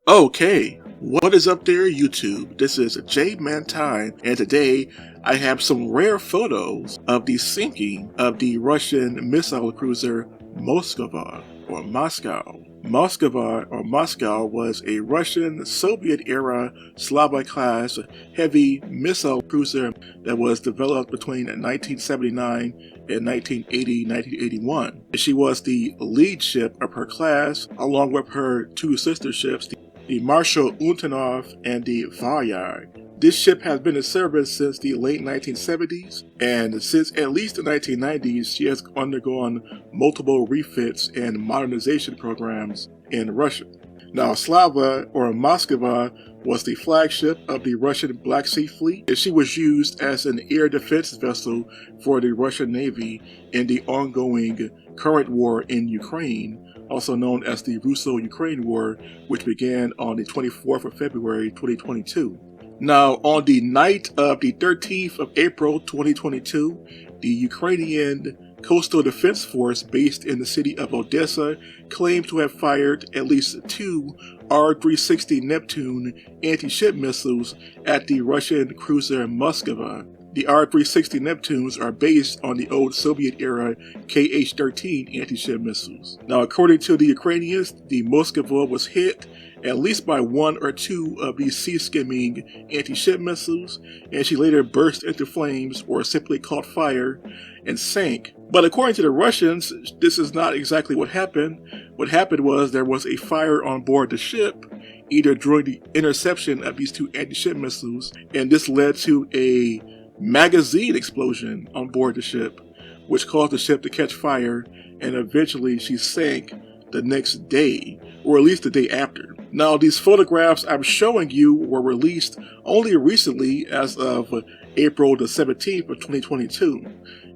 Okay, what is up there, YouTube? This is J Man Time, and today I have some rare photos of the sinking of the Russian missile cruiser Moskova or Moscow. Moskova or Moscow was a Russian Soviet-era Slava-class heavy missile cruiser that was developed between 1979 and 1980-1981. She was the lead ship of her class, along with her two sister ships, the Marshal Antonov and the Varyag. This ship has been in service since the late 1970s, and since at least the 1990s, she has undergone multiple refits and modernization programs in Russia. Now, Slava, or Moskva, was the flagship of the Russian Black Sea Fleet, and she was used as an air defense vessel for the Russian Navy in the ongoing current war in Ukraine, also known as the Russo-Ukraine War, which began on the 24th of February 2022. Now, on the night of the 13th of April 2022, the Ukrainian Coastal Defense Force based in the city of Odessa claimed to have fired at least two R-360 Neptune anti-ship missiles at the Russian cruiser Moskva. The R-360 Neptunes are based on the old Soviet-era Kh-13 anti-ship missiles. Now, according to the Ukrainians, the Moskva was hit at least by one or two of these sea-skimming anti-ship missiles, and she later burst into flames or simply caught fire and sank. But according to the Russians, this is not exactly what happened. What happened was there was a fire on board the ship, either during the interception of these two anti-ship missiles, and this led to a magazine explosion on board the ship, which caused the ship to catch fire, and eventually she sank the next day, or at least the day after. Now, these photographs I'm showing you were released only recently, as of April the 17th of 2022,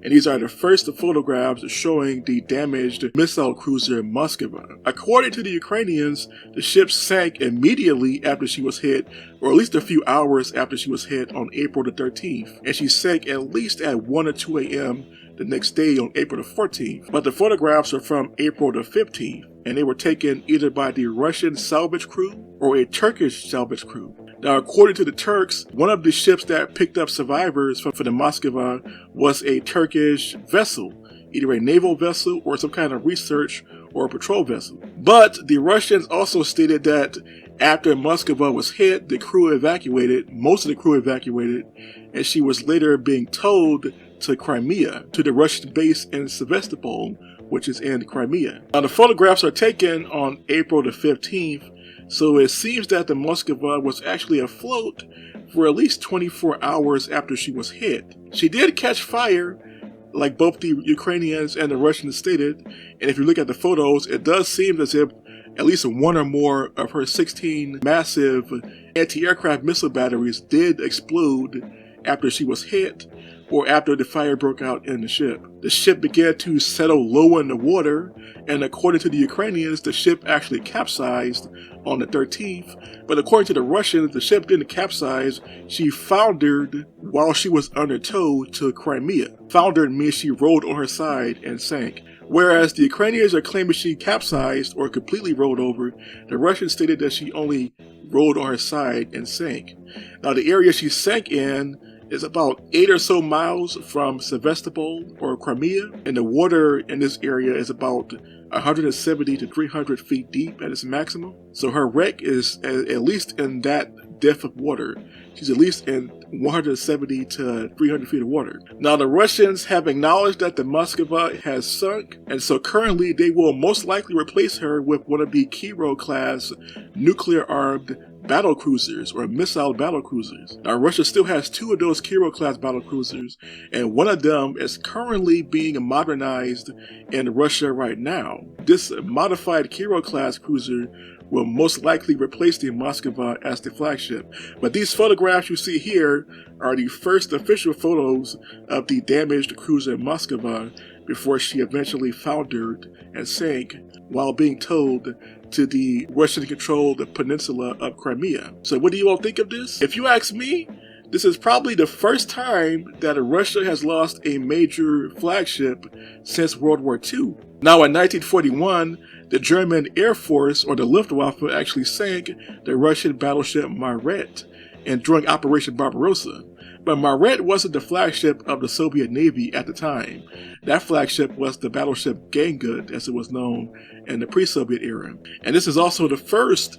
and these are the first photographs showing the damaged missile cruiser Moskva. According to the Ukrainians, the ship sank immediately after she was hit, or at least a few hours after she was hit on April the 13th, and she sank at least at 1 or 2 a.m. the next day on April the 14th. But the photographs are from April the 15th, and they were taken either by the Russian salvage crew or a Turkish salvage crew. Now, according to the Turks, one of the ships that picked up survivors for the Moskva was a Turkish vessel, either a naval vessel or some kind of research or patrol vessel. But the Russians also stated that after Moskva was hit, the crew evacuated, most of the crew evacuated, and she was later being towed to Crimea, to the Russian base in Sevastopol, which is in Crimea. Now, the photographs are taken on April the 15th, so it seems that the Moskva was actually afloat for at least 24 hours after she was hit. She did catch fire, like both the Ukrainians and the Russians stated, and if you look at the photos, it does seem as if at least one or more of her 16 massive anti-aircraft missile batteries did explode after she was hit, or after the fire broke out in the ship. The ship began to settle low in the water, and according to the Ukrainians, the ship actually capsized on the 13th, but according to the Russians, the ship didn't capsize. She foundered while she was under tow to Crimea. Foundered means she rolled on her side and sank. Whereas the Ukrainians are claiming she capsized or completely rolled over, the Russians stated that she only rolled on her side and sank. Now, the area she sank in is about 8 or so miles from Sevastopol or Crimea, and the water in this area is about 170 to 300 feet deep at its maximum. So her wreck is at least in that depth of water. She's at least in 170 to 300 feet of water. Now, the Russians have acknowledged that the Moskva has sunk, and so currently they will most likely replace her with one of the Kiro-class nuclear-armed battle cruisers or missile battle cruisers. Now, Russia still has two of those Kiro-class battle cruisers, and one of them is currently being modernized in Russia right now. This modified Kiro-class cruiser will most likely replace the Moskva as the flagship. But these photographs you see here are the first official photos of the damaged cruiser Moskva before she eventually foundered and sank while being towed to the Russian-controlled peninsula of Crimea. So what do you all think of this? If you ask me, this is probably the first time that Russia has lost a major flagship since World War II. Now, in 1941, the German Air Force, or the Luftwaffe, actually sank the Russian battleship Maret and during Operation Barbarossa. But Maret wasn't the flagship of the Soviet Navy at the time. That flagship was the battleship Gangut, as it was known in the pre-Soviet era. And this is also the first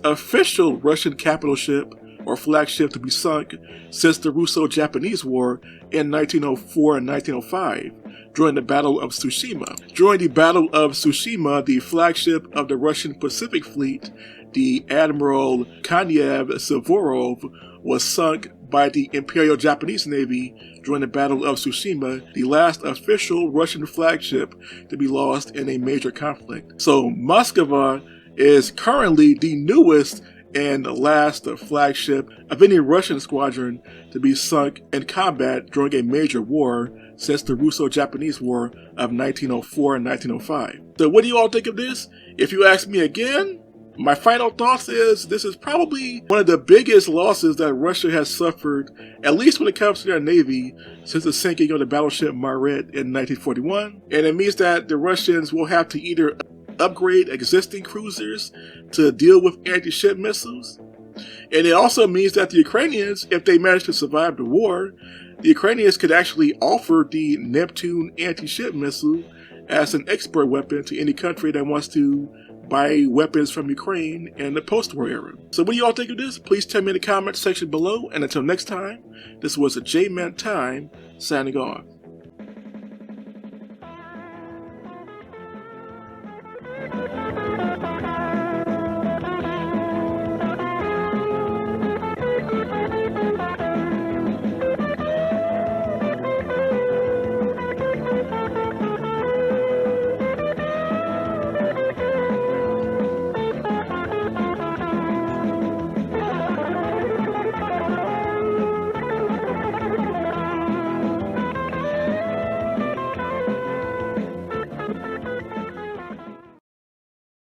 official Russian capital ship or flagship to be sunk since the Russo-Japanese War in 1904 and 1905 during the Battle of Tsushima. During the Battle of Tsushima, the flagship of the Russian Pacific Fleet, the Admiral Kanyev Suvorov, was sunk by the Imperial Japanese Navy during the Battle of Tsushima, the last official Russian flagship to be lost in a major conflict. So Moskva is currently the newest and last flagship of any Russian squadron to be sunk in combat during a major war since the Russo-Japanese War of 1904 and 1905. So what do you all think of this? If you ask me again, my final thoughts is this is probably one of the biggest losses that Russia has suffered, at least when it comes to their navy, since the sinking of the battleship Maret in 1941. And it means that the Russians will have to either upgrade existing cruisers to deal with anti-ship missiles. And it also means that the Ukrainians, if they manage to survive the war, the Ukrainians could actually offer the Neptune anti-ship missile as an export weapon to any country that wants to buy weapons from Ukraine in the post-war era. So what do you all think of this? Please tell me in the comments section below. And until next time, this was a J-Man Time signing off.